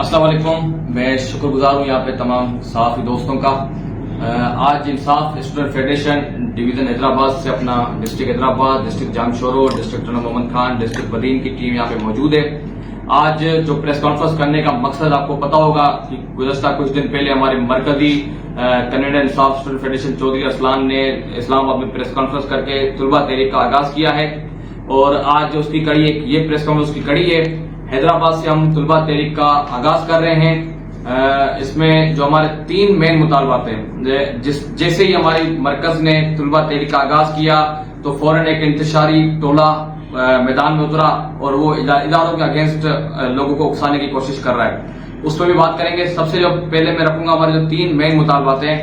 अस्सलाम वालेकुम। मैं शुक्रगुजार हूँ यहाँ पे तमाम सहाफ़ी दोस्तों का। आज Insaf student federation division Hyderabad से अपना district Hyderabad, district Jamshoro, district टर्नर मोहम्मद खान, डिस्ट्रिक्ट बदीन की टीम यहाँ पे मौजूद है। आज जो प्रेस कॉन्फ्रेंस करने का मकसद आपको पता होगा कि गुज़श्ता कुछ दिन पहले हमारे मरकजी कन्वेंटर इंसाफ स्टूडेंट फेडरेशन चौधरी अरसलान ने इस्लामाबाद में प्रेस कॉन्फ्रेंस करके तुलबा तहरीक का आगाज किया है और आज उसकी कड़ी ये प्रेस कॉन्फ्रेंस की कड़ी है। हैदराबाद से हम तुलबा तहरीक का आगाज कर रहे हैं। इसमें जो हमारे 3 मेन मुतालबात हैं, जैसे ही हमारी मरकज ने तुलबा तहरीक का आगाज किया तो फौरन एक इंतशारी टोला मैदान में उतरा और वो इदारों के अगेंस्ट लोगों को उकसाने की कोशिश कर रहा है। उस पर भी बात करेंगे। सबसे जो पहले मैं रखूंगा हमारे जो 3 मेन मुतालबात हैं।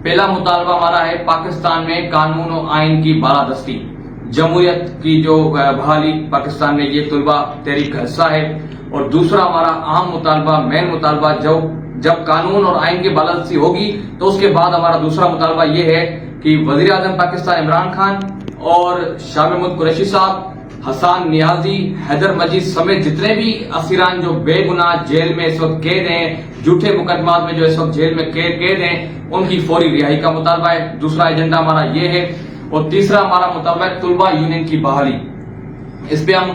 पहला मुतालबा हमारा है पाकिस्तान में कानून और आइन की बालादस्ती, जमहूरियत की जो बहाली पाकिस्तान में, ये तुलबा तहरीक का हिस्सा है। और दूसरा हमारा अहम मुतालबा, मेन मुतालबा, जब कानून और आइन की बालादस्ती होगी तो उसके बाद हमारा दूसरा मुतालबा ये है कि वजीर आजम पाकिस्तान इमरान खान और शाह महमूद कुरैशी साहब, हसन नियाजी, हैदर मजीद समेत जितने भी असीरान जो बेगुनाह जेल में इस वक्त कैद हैं, झूठे मुकदमात में जो इस वक्त जेल में कैद हैं, उनकी फौरी रिहाई का मुतालबा है। दूसरा एजेंडा हमारा ये है। और तीसरा हमारा मुतालबा है तुलबा यूनियन की बहाली। इस पे हम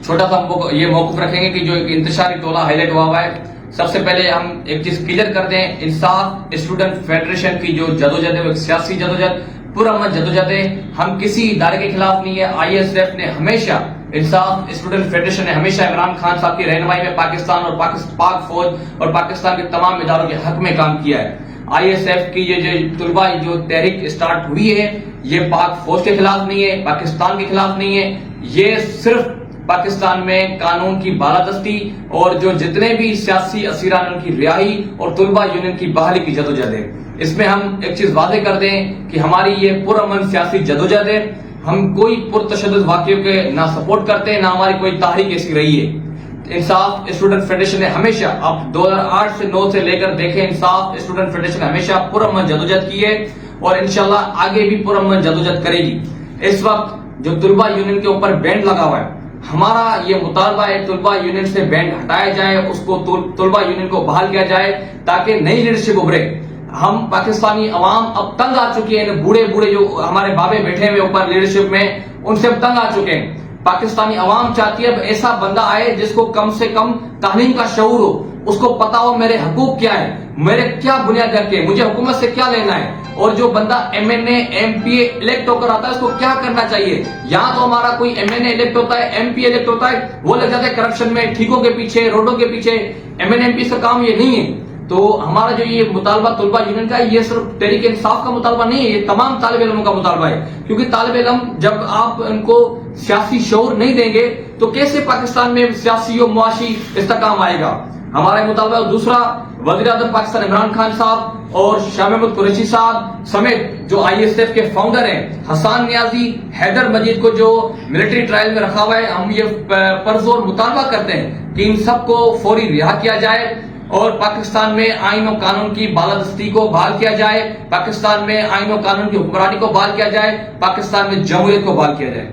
छोटा सा ये मौकूफ रखेंगे कि जो एक इंतशारी टोला हाईलाइट हुआ है, सबसे पहले हम एक चीज क्लियर कर दें, इंसाफ स्टूडेंट फेडरेशन की जो जदोजहद है वो एक सियासी जदोजहद, पुरअमन जदोजहद है। हम किसी इदारे के खिलाफ नहीं है। ISF ने हमेशा, इंसाफ स्टूडेंट फेडरेशन ने हमेशा इमरान खान साहब की रहनुमाई में पाकिस्तान और पाक फौज और पाकिस्तान के तमाम इदारों के हक में काम किया है। ISF की ये जो तुलबा जो तहरीक स्टार्ट हुई है, ये पाक फौज के खिलाफ नहीं है, पाकिस्तान के खिलाफ नहीं है। ये सिर्फ पाकिस्तान में कानून की बालादस्ती और जो जितने भी सियासी असीरान उनकी रिहाई और तुलबा यूनियन की बहाली की जदोजहद है। इसमें हम एक चीज वादे कर दें कि हमारी ये पुरअमन सियासी जदोजहद है। हम कोई पुरतशद्दुद वाक़ियों के ना सपोर्ट करते हैं, ना हमारी कोई तहरीक ऐसी रही है। इंसाफ स्टूडेंट फेडरेशन ने हमेशा, अब 2008 से 9 से लेकर देखें, इंसाफ स्टूडेंट फेडरेशन ने हमेशा पुरअमन जदोजहद की है और इंशाल्लाह आगे भी पुरअमन जदोजहद करेगी। इस वक्त जो तुलबा यूनियन के ऊपर बैंड लगा हुआ है, हमारा ये मुतालबा है तुलबा यूनियन से बैंड हटाया जाए, उसको तुलबा यूनियन को बहाल किया जाए ताकि नई लीडरशिप उभरे। हम पाकिस्तानी अवाम अब तंग आ चुकी है, बूढ़े जो हमारे बाबे बैठे हुए ऊपर लीडरशिप में, उनसे अब तंग आ चुके हैं। पाकिस्तानी अवाम चाहती है अब ऐसा बंदा आए जिसको कम से कम तालीम का शऊर हो, उसको पता हो मेरे हकूक क्या है, मेरे क्या बुनियाद हक है, मुझे हुकूमत से क्या लेना है, और जो बंदा MNA MPA इलेक्ट होकर आता है उसको क्या करना चाहिए। यहाँ तो हमारा कोई MNA इलेक्ट होता है, MP इलेक्ट होता है, वो लग जाता है करप्शन में, ठीकों के पीछे, रोडों के पीछे। MNA MP का काम ये नहीं है। तो हमारा जो ये मुतालबा तुलबा यूनियन का, ये सिर्फ तहरीक इंसाफ का मुतालबा नहीं है, ये तमाम तालिब इल्मों का मुतालबा है। क्योंकि तालिब इल्म जब आप उनको सियासी शऊर नहीं देंगे तो कैसे पाकिस्तान में सियासी और मुआशी इस्तेकाम आएगा। हमारा मुतालबा दूसरा, वज़ीर आज़म पाकिस्तान इमरान खान साहब और शाह महमूद कुरैशी साहब समेत जो ISF के फाउंडर हैं, हसन नियाजी, हैदर मजीद को जो मिलिट्री ट्रायल में रखा हुआ है, हम ये परजोर मुतालबा करते हैं कि इन सबको फौरी रिहा किया जाए और पाकिस्तान में आइन और कानून की बालादस्ती को बहाल किया जाए, पाकिस्तान में आइन और कानून की हुक्मरानी को बहाल किया जाए, पाकिस्तान में जमहूरियत को बहाल किया जाए।